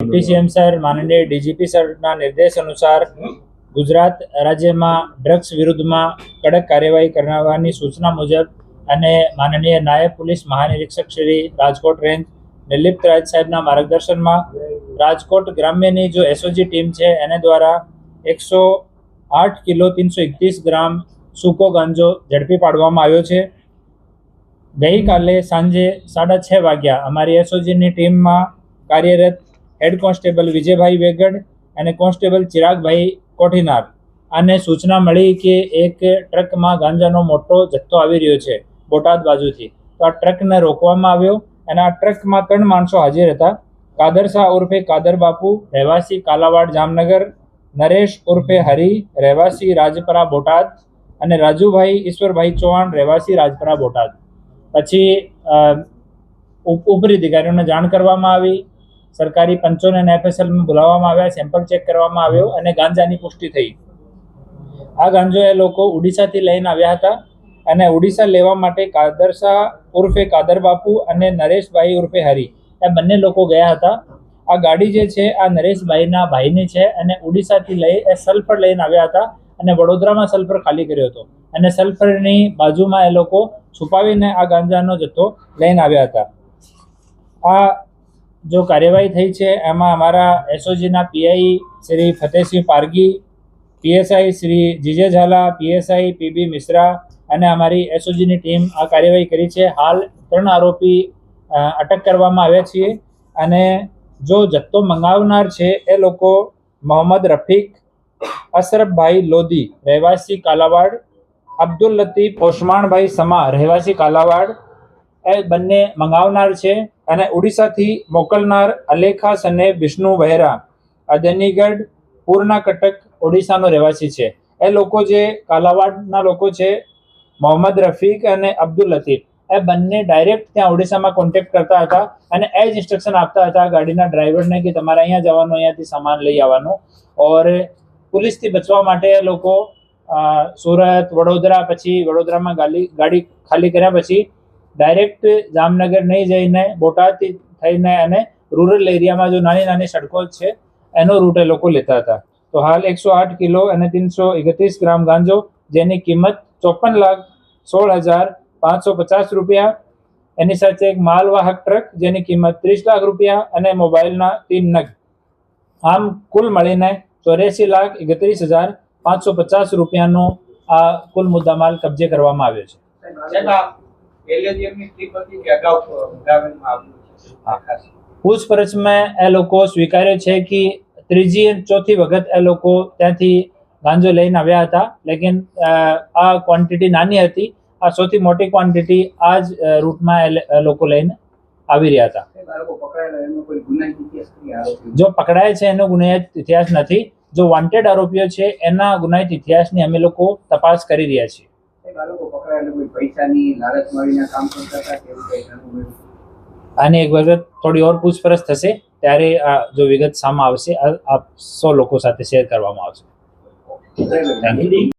Deputy CM sir माननीय DGP Sarna निर्देश अनुसार गुजरात राज्य में ड्रग्स विरुद्ध में कड़क कार्यवाही करवानी सूचना मुजब अने माननीय नायब पुलिस महानिरीक्षक श्री राजकोट रेंज निर्लिप्त राज साहेबना मार्गदर्शन में राजकोट ग्राम्यनी जो एसओजी टीम है एने द्वारा 108 किलो 331 ग्राम सूको गांजो झड़पी पाडवामां आव्यो छे। गई काले सांजे 6:30 वाग्या अमारी एसओजी टीम में कार्यरत हेड कोन्स्टेबल विजयभाई वेगड़ और कोन्स्टेबल चिरागभाई कोठीनार आने सूचना मળી कि एक ट्रक में गांजानो मोटो जत्थो आवी रह्यो छे बोटाद बाजुथी। तो आ ट्रक ने रोकवामां आव्यो અને આ ટ્રકમાં 3 માણસો હાજર હતા। કાદર શાહ ઉર્ફે કાદર બાપુ રહેવાસી કાલાવાડ જામનગર, નરેશ ઉર્ફે હરી રહેવાસી રાજપરા બોટાદ અને રાજુભાઈ ઈશ્વરભાઈ ચૌહાણ રહેવાસી રાજપરા બોટાદ। પછી ઉપરી અધિકારીઓને જાણ કરવામાં આવી, સરકારી પંચોને અને એફએસએલમાં બોલાવવામાં આવ્યા, સેમ્પલ ચેક કરવામાં આવ્યો અને ગાંજાની પુષ્ટિ થઈ। આ ગાંજો એ લોકો ઓડિશાથી લઈને આવ્યા હતા અને ઓડિશા લેવા માટે કાદર શાહ ઉર્ફે કાદર બાપુ અને નરેશભાઈ ઉર્ફે હરી એ બંને લોકો ગયા હતા। આ ગાડી જે છે આ નરેશભાઈના ભાઈની છે અને ઓડિશાથી લઈ એ સલ્ફર લઈને આવ્યા હતા અને વડોદરામાં સલ્ફર ખાલી કર્યો હતો અને સલ્ફરની બાજુમાં એ લોકો છુપાવીને આ ગાંજાનો જથ્થો લઈને આવ્યા હતા। આ जो कार्यवाही थी है एम अमरा SOG PI Shri Fatehsinh Pargi, PSI Shri GJ Jhala, PSI PB Mishra और अमरी एसओजी टीम आ कार्यवाही करी है। हाल 3 आरोपी अटक करवामां आव्या छे अने जो जत्थो मंगावनार है ए लोको मोहम्मद रफीक, अशरफ भाई लोधी रहवासी कालावाड़, अब्दुल लतीफ ओस्मान भाई समा रहवासी कालावाड़ ए बंने मंगावनार है અને ઓડિશાથી મોકલનાર અલેખા સને વિષ્ણુ વહેરા અદનીગઢ પૂરના કટક ઓડિશાનો રહેવાસી છે। એ લોકો જે કાલાવાડના લોકો છે મોહમ્મદ રફીક અને અબ્દુલ લતીફ એ બંને ડાયરેક્ટ ત્યાં ઓડિશામાં કોન્ટેક્ટ કરતા હતા અને એ જ ઇન્સ્ટ્રક્શન આપતા હતા ગાડીના ડ્રાઈવરને કે તમારે અહીંયા જવાનું, અહીંયાથી સામાન લઈ આવવાનું। ઓર પોલીસથી બચવા માટે એ લોકો સુરત, વડોદરા, પછી વડોદરામાં ગાડી ખાલી કર્યા પછી डायरेक्ट जामनगर नहीं जईने बोटाद थईने अने रूरल एरिया में जो नानी नानी सड़कों है एनो रूट ए लोको लेता था। तो हाल 108 किलो और 331 ग्राम गांजो जेनी कीमत 54,16,550 रुपया, एनी साथे एक मालवाहक ट्रक जेनी कीमत 30 लाख रुपया और मोबाइलना 3 नग, आम कुल मळीने 84,31,550 रुपयानो आ कुल मुद्दामाल कब्जे करवामां आव्यो छे। पूछपरछ में ए लोको स्वीकार्यो छे कि त्रीजी चौथी वखत ए लोको त्यांथी गांजो लईने आव्या हता, लेकिन आ क्वॉन्टिटी नानी हती। आ सौथी मोटी क्वॉन्टिटी आज रूट में ए लोको लईने आवी रह्या हता। जो पकड़ाय छे एनो गुनाहित इतिहास नथी। जो वॉन्टेड आरोपीओ छे एना गुनाहित इतिहासनी अमे लोको तपास करी रह्या छीए। आनी एक वखत थोड़ी और पूछपरछ थशे त्यारे आ जो विगत सामे आवशे आप 100 लोको साथे शेर करवामां आवशे। Thank you.